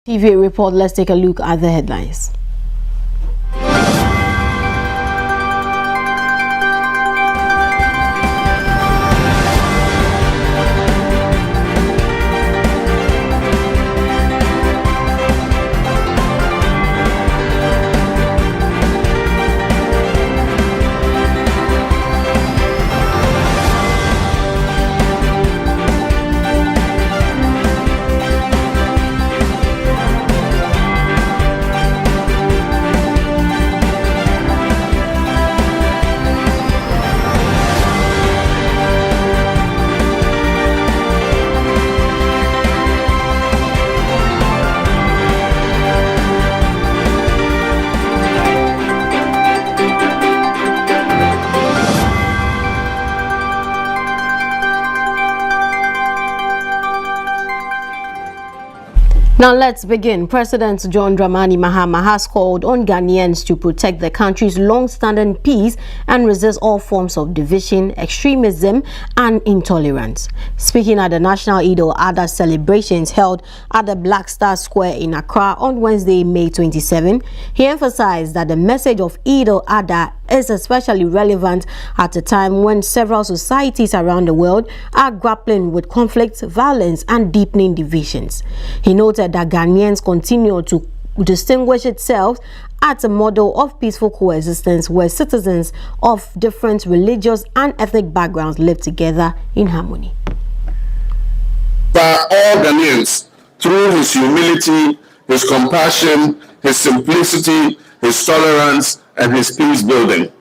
WoezorTV Report, let's take a look at the headlines. Now let's begin. President John Dramani Mahama has called on Ghanaians to protect the country's long-standing peace and resist all forms of division, extremism and intolerance. Speaking at the National Eid al-Adha celebrations held at the Black Star Square in Accra on Wednesday, May 27, he emphasized that the message of Eid al-Adha is especially relevant at a time when several societies around the world are grappling with conflicts, violence and deepening divisions. He noted that Ghanaians continue to distinguish itself as a model of peaceful coexistence where citizens of different religious and ethnic backgrounds live together in harmony. By all Ghanaians, through his humility, his compassion, his simplicity, his tolerance, and his peace building.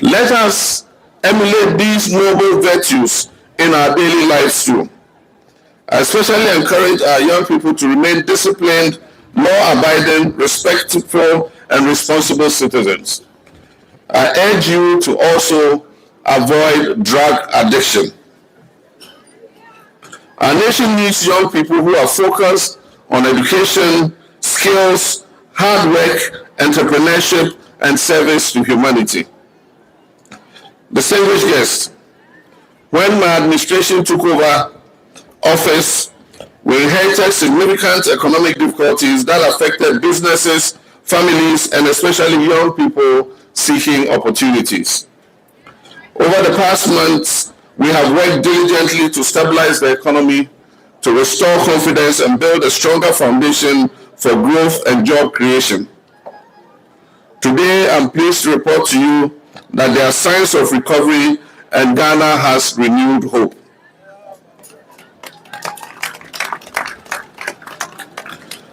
Let us emulate these noble virtues in our daily lives too. I especially encourage our young people to remain disciplined, law-abiding, respectful, and responsible citizens. I urge you to also avoid drug addiction. Our nation needs young people who are focused on education, skills, hard work, entrepreneurship, and service to humanity. Distinguished guests, when my administration took over office, we inherited significant economic difficulties that affected businesses, families, and especially young people seeking opportunities. Over the past months, we have worked diligently to stabilize the economy, to restore confidence and build a stronger foundation for growth and job creation. Today, I'm pleased to report to you that there are signs of recovery and Ghana has renewed hope.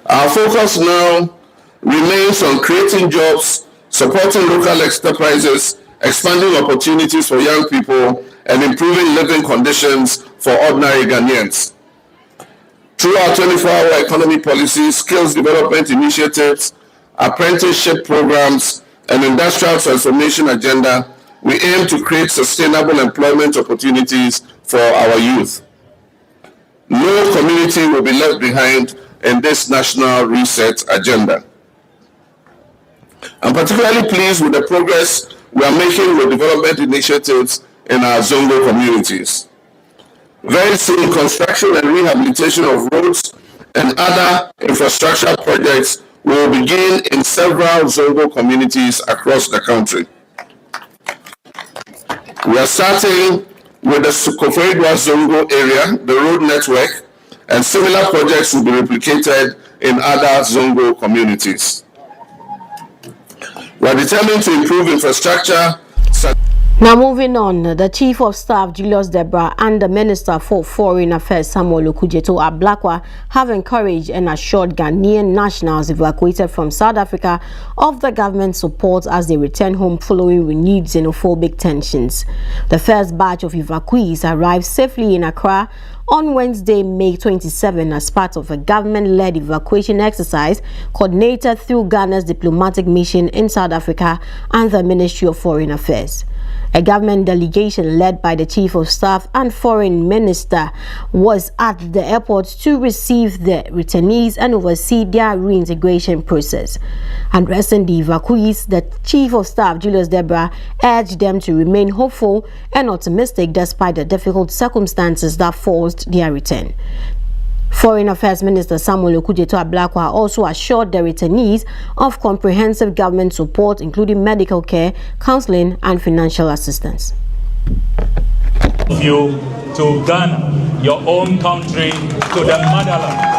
Our focus now remains on creating jobs, supporting local enterprises, expanding opportunities for young people, and improving living conditions for ordinary Ghanaians. Through our 24-hour economy policy, skills development initiatives, apprenticeship programs, and industrial transformation agenda, we aim to create sustainable employment opportunities for our youth. No community will be left behind in this national reset agenda. I'm particularly pleased with the progress we are making with development initiatives in our Zongo communities. Very soon, construction and rehabilitation of roads and other infrastructure projects will begin in several Zongo communities across the country. We are starting with the Sukoferidwa Zongo area, the road network, and similar projects will be replicated in other Zongo communities. We are determined to improve infrastructure. Now moving on, the Chief of Staff Julius Debra and the Minister for Foreign Affairs Samuel Okujeto Ablakwa have encouraged and assured Ghanaian nationals evacuated from South Africa of the government support as they return home following renewed xenophobic tensions. The first batch of evacuees arrived safely in Accra on Wednesday, May 27, as part of a government-led evacuation exercise coordinated through Ghana's diplomatic mission in South Africa and the Ministry of Foreign Affairs. A government delegation led by the Chief of Staff and Foreign Minister was at the airport to receive the returnees and oversee their reintegration process. Addressing the evacuees, the Chief of Staff, Julius Deborah, urged them to remain hopeful and optimistic despite the difficult circumstances that forced their return. Foreign Affairs Minister Samuel Okudzeto-Ablakwa also assured the returnees of comprehensive government support, including medical care, counseling, and financial assistance. You to Ghana, your own country, to the motherland.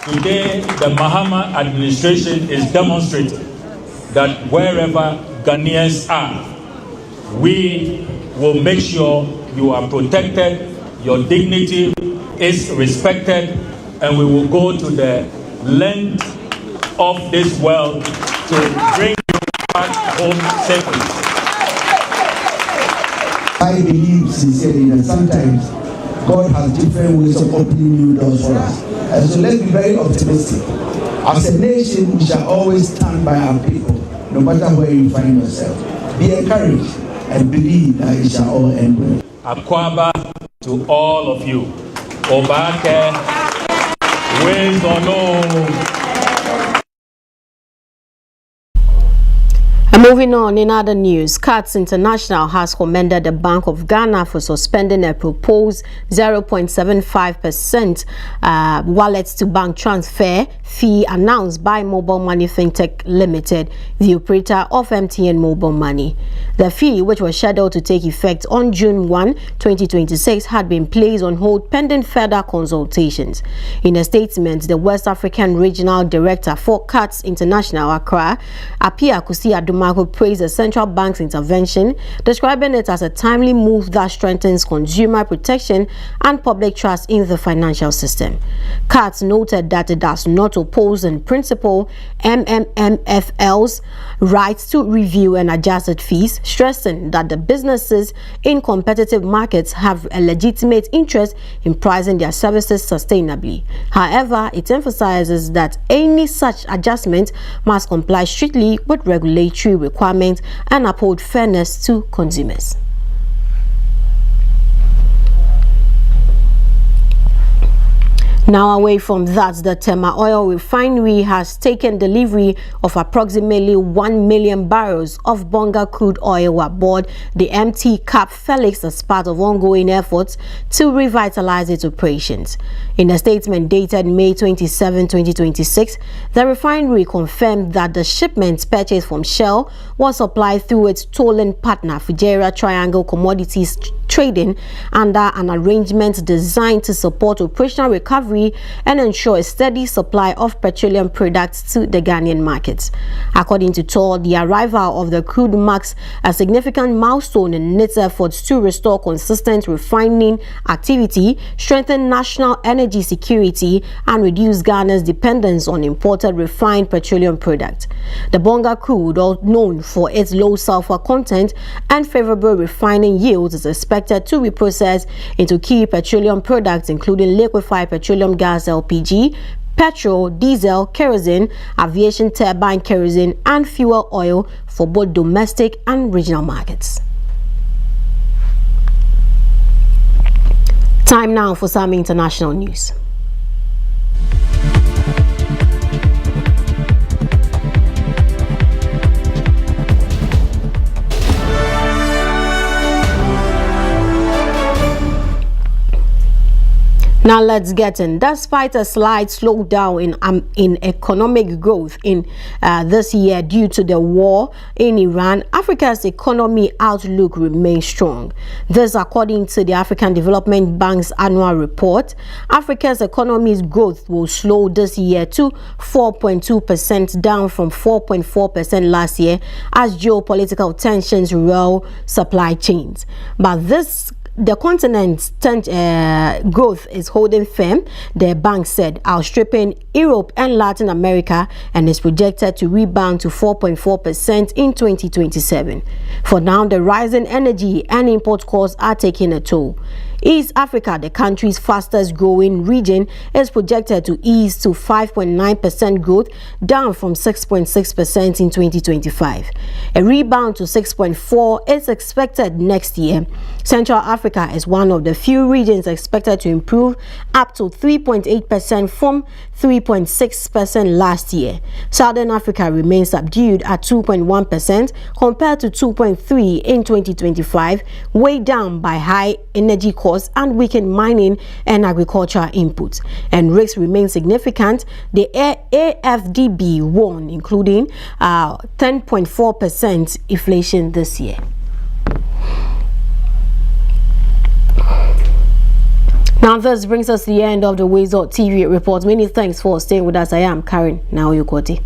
Today, the Mahama administration is demonstrating that wherever Ghanaians are, we will make sure you are protected, your dignity is respected, and we will go to the length of this world to bring you back home safely. I believe sincerely that sometimes God has different ways of opening new doors for us. And so let's be very optimistic. As a nation, we shall always stand by our people, no matter where you find yourself. Be encouraged and believe that it shall all end well. Akwaba to all of you. Obake, Woezor. And moving on, in other news, CATS International has commended the Bank of Ghana for suspending a proposed 0.75% wallet-to-bank transfer fee announced by Mobile Money FinTech Limited, the operator of MTN Mobile Money. The fee, which was scheduled to take effect on June 1, 2026, had been placed on hold pending further consultations. In a statement, the West African Regional Director for CATS International, Accra, Apia Kusi Aduma, who praised the central bank's intervention, describing it as a timely move that strengthens consumer protection and public trust in the financial system. CATS noted that it does not oppose in principle MMMFL's rights to review and adjust its fees, stressing that the businesses in competitive markets have a legitimate interest in pricing their services sustainably. However, it emphasizes that any such adjustment must comply strictly with regulatory requirements and uphold fairness to consumers. Now, away from that, the Tema Oil Refinery has taken delivery of approximately 1 million barrels of bunker crude oil aboard the MT Cap Felix as part of ongoing efforts to revitalize its operations. In a statement dated May 27, 2026, the refinery confirmed that the shipments purchased from Shell was supplied through its tolling partner, Fujairah Triangle Commodities Trading, under an arrangement designed to support operational recovery and ensure a steady supply of petroleum products to the Ghanaian markets. According to Toll, the arrival of the crude marks a significant milestone in its efforts to restore consistent refining activity, strengthen national energy security, and reduce Ghana's dependence on imported refined petroleum products. The bunker crude, known for its low sulfur content and favorable refining yields, is expected to be processed into key petroleum products including liquefied petroleum gas LPG, petrol, diesel, kerosene, aviation turbine kerosene, and fuel oil for both domestic and regional markets. Time now for some international news. Now let's get in. Despite a slight slowdown in economic growth in this year due to the war in Iran, Africa's economy outlook remains strong. This, according to the African Development Bank's annual report. Africa's economy's growth will slow this year to 4.2%, down from 4.4% last year, as geopolitical tensions roil supply chains. But this the continent's growth is holding firm, the bank said, outstripping Europe and Latin America, and is projected to rebound to 4.4% in 2027. For now, the rising energy and import costs are taking a toll. East Africa, the country's fastest growing region, is projected to ease to 5.9% growth, down from 6.6% in 2025. A rebound to 6.4% is expected next year. Central Africa is one of the few regions expected to improve up to 3.8% from 3.6% last year. Southern Africa remains subdued at 2.1% compared to 2.3% in 2025, weighed down by high energy costs and weakened mining and agricultural inputs. And risks remain significant. The AFDB warned, including 10.4% inflation this year. Now this brings us to the end of the WoezorTV Reports. Many thanks for staying with us. I am Karen Naoyokoti.